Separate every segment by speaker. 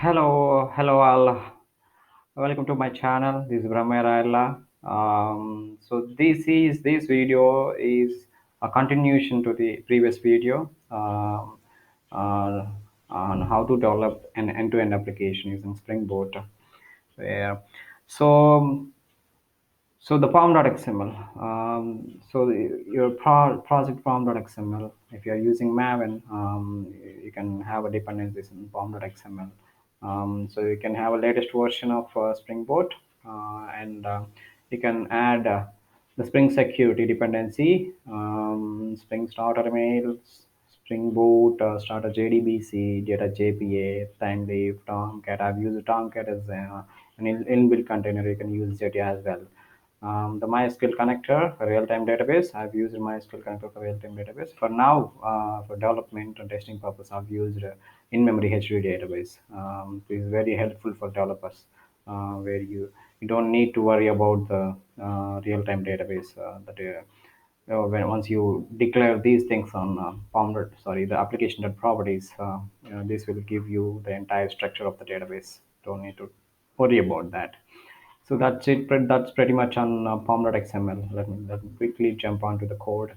Speaker 1: Hello all. Welcome to my channel. This is Brahmayarayala. This video is a continuation to the previous video uh, on how to develop an end-to-end application using Spring Boot. Where so the pom.xml. Your project pom.xml. If you are using Maven, you can have a dependencies in pom.xml. So you can have a latest version of Spring Boot, and you can add the Spring Security dependency, Spring Starter Mails, Spring Boot, Starter JDBC, Data JPA, Thymeleaf, Tomcat. I've used Tomcat as an inbuilt container. You can use Jetty as well. The MySQL connector for real-time database. I've used MySQL connector for real-time database. For now, for development and testing purpose, I've used in-memory HDD database. It is very helpful for developers, where you don't need to worry about the real-time database. When once you declare these things on the application properties, this will give you the entire structure of the database. Don't need to worry about that. So that's it. That's pretty much on pom.xml. Let me quickly jump onto the code.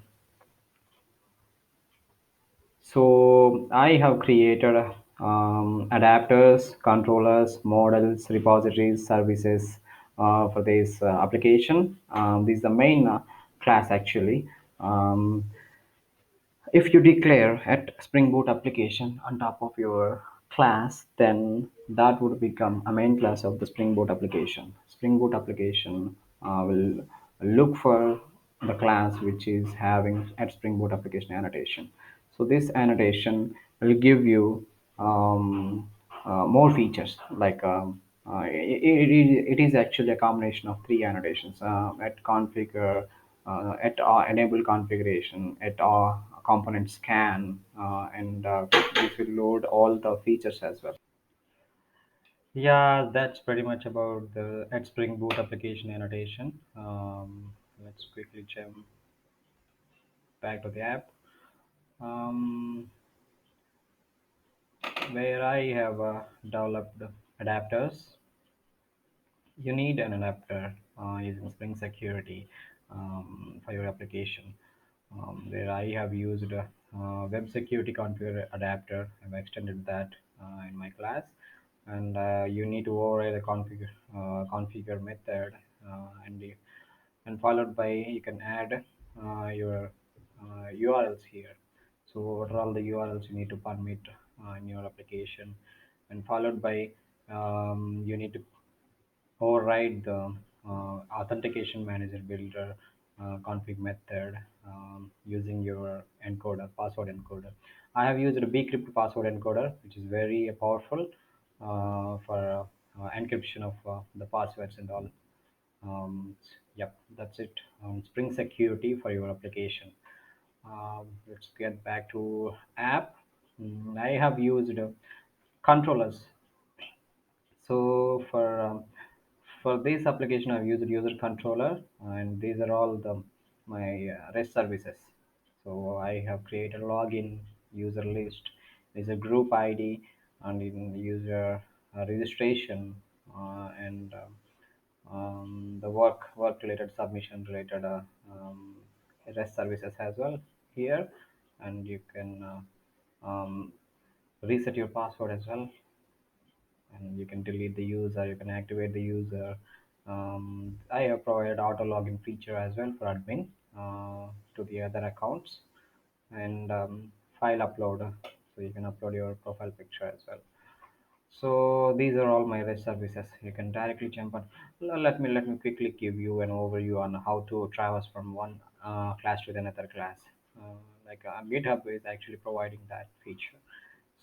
Speaker 1: So I have created adapters, controllers, models, repositories, services for this application. This is the main class actually. Um, if you declare at Spring Boot application on top of your class, then that would become a main class of the Spring Boot application. Spring Boot application will look for the class which is having at Spring Boot application annotation. So this annotation will give you more features like it is actually a combination of three annotations at configure, at enable configuration, at component scan, and this will load all the features as well. Yeah, that's pretty much about the at Spring Boot application annotation. Let's quickly jump back to the app, um, where I have developed adapters. You need an adapter using Spring Security for your application. Where I have used web security configure adapter. I've extended that in my class, and you need to override the configure method, and followed by you can add your URLs here. So what are all the URLs you need to permit in your application, and followed by you need to override the authentication manager builder config method using your encoder, password encoder. I have used a bcrypt password encoder, which is very powerful for encryption of the passwords and all. Yep, that's it. Spring security for your application. Let's get back to app. I have used controllers. So for this application, I've used user controller, and these are all the my REST services. So I have created login, user list, there's a group ID, and in user registration, and the work related submission related REST services as well here, and you can reset your password as well, and you can delete the user, you can activate the user. I have provided auto login feature as well for admin to the other accounts, and file upload, so you can upload your profile picture as well. So these are all my REST services. You can directly jump on. Let me quickly give you an overview on how to traverse from one class to another class. GitHub is actually providing that feature.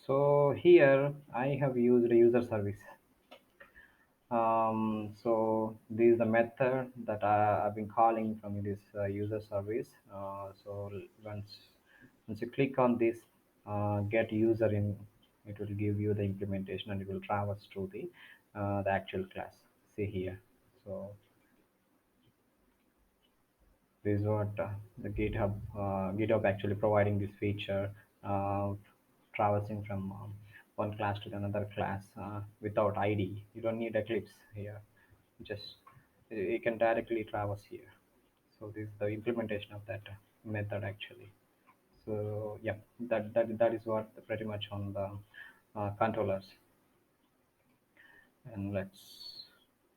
Speaker 1: So here I have used a user service. So this is the method that I've been calling from this user service. So once you click on this get user in, it will give you the implementation, and it will traverse to the actual class. See here. So this is what the GitHub actually providing this feature, uh, traversing from one class to another class without ID. You don't need Eclipse here. Just you can directly traverse here. So this is the implementation of that method actually. So yeah, that is what pretty much on the controllers. And let's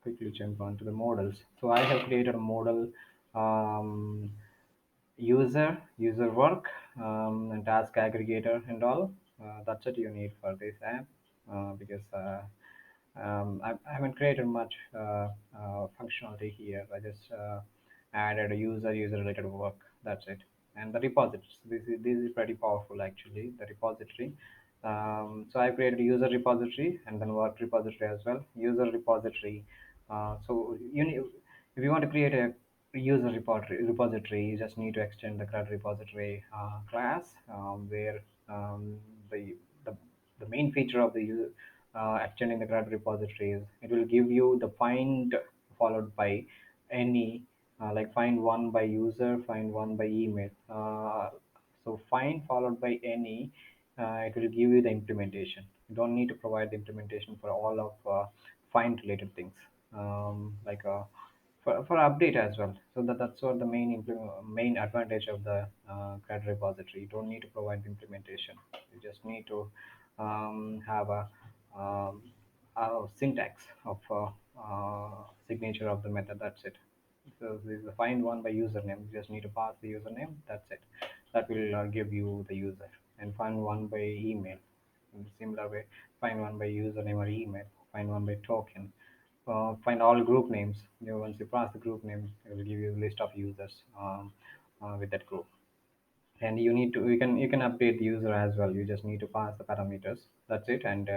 Speaker 1: quickly jump onto the models. So I have created a model, um, user work, and task aggregator and all. That's what you need for this app, because I haven't created much functionality here. I just added a user related work. That's it. And the repositories. This is pretty powerful actually. The repository. So I created a user repository and then work repository as well. User repository. So you need, if you want to create a user repository, you just need to extend the CRUD repository class, where the, the the main feature of the extending the CRUD repository is it will give you the find followed by any, like find one by user, find one by email. So find followed by any, it will give you the implementation. You don't need to provide the implementation for all of find related things, like for update as well. So that's what the main advantage of the CRUD repository. You don't need to provide the implementation. You just need to have um, a syntax of signature of the method. That's it. So this is the find one by username. You just need to pass the username. That's it. That will give you the user. And find one by email. In similar way, find one by username or email. Find one by token. Find all group names. Once you pass the group name, it will give you a list of users with that group. And you can update the user as well. You just need to pass the parameters. That's it. And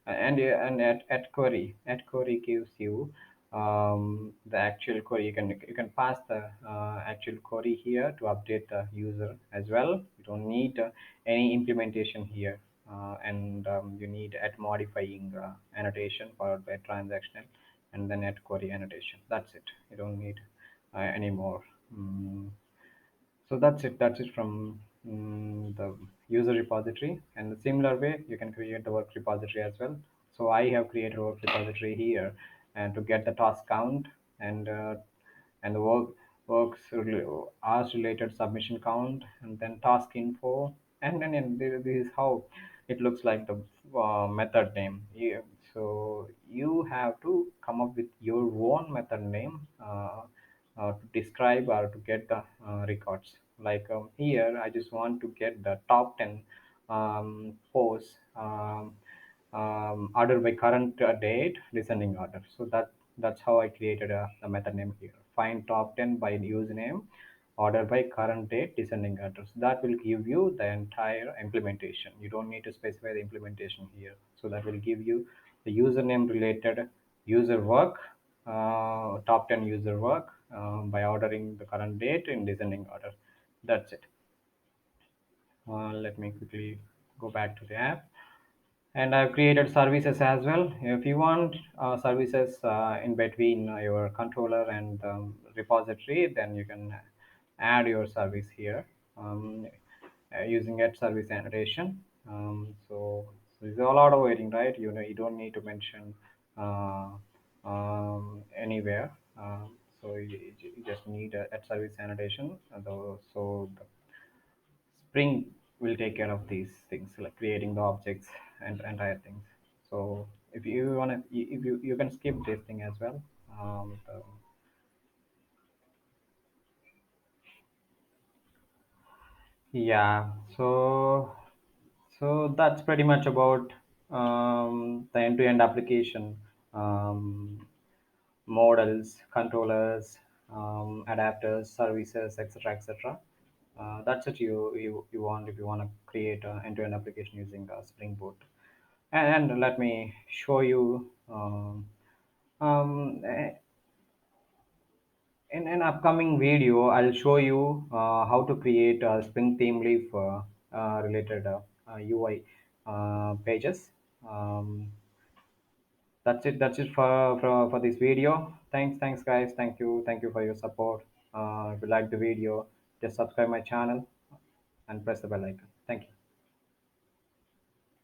Speaker 1: at query gives you the actual query. You can pass the actual query here to update the user as well. You don't need any implementation here. And you need at modifying annotation followed by transactional, and then at query annotation. That's it. You don't need any more. Mm, so that's it from the user repository. And the similar way you can create the work repository as well. So I have created a work repository here, and to get the task count, and the hours related submission count, and then task info. And this is how it looks like the method name. So you have to come up with your own method name to describe or to get the records. Like here, I just want to get the top 10 posts, order by current date, descending order. So that's how I created a method name here. Find top 10 by username, order by current date, descending order. So that will give you the entire implementation. You don't need to specify the implementation here. So that will give you the username related user work, top 10 user work, by ordering the current date in descending order. That's it. Let me quickly go back to the app. And I've created services as well. If you want services in between your controller and repository, then you can add your service here, um, using at service annotation. So there's a lot of waiting, right? You don't need to mention uh, anywhere. So you just need at service annotation. So the Spring will take care of these things like creating the objects and entire things. So if you wanna, if you can skip this thing as well. Yeah. So that's pretty much about the end-to-end application, models, controllers, adapters, services, etc., etc. That's what you want if you want to create an end-to-end application using Spring Boot. And let me show you, um, eh, in an upcoming video. I'll show you how to create Spring Thymeleaf related UI pages. Um, that's it for this video. Thanks guys. Thank you for your support. If you like the video, just subscribe my channel and press the bell icon. Thank you.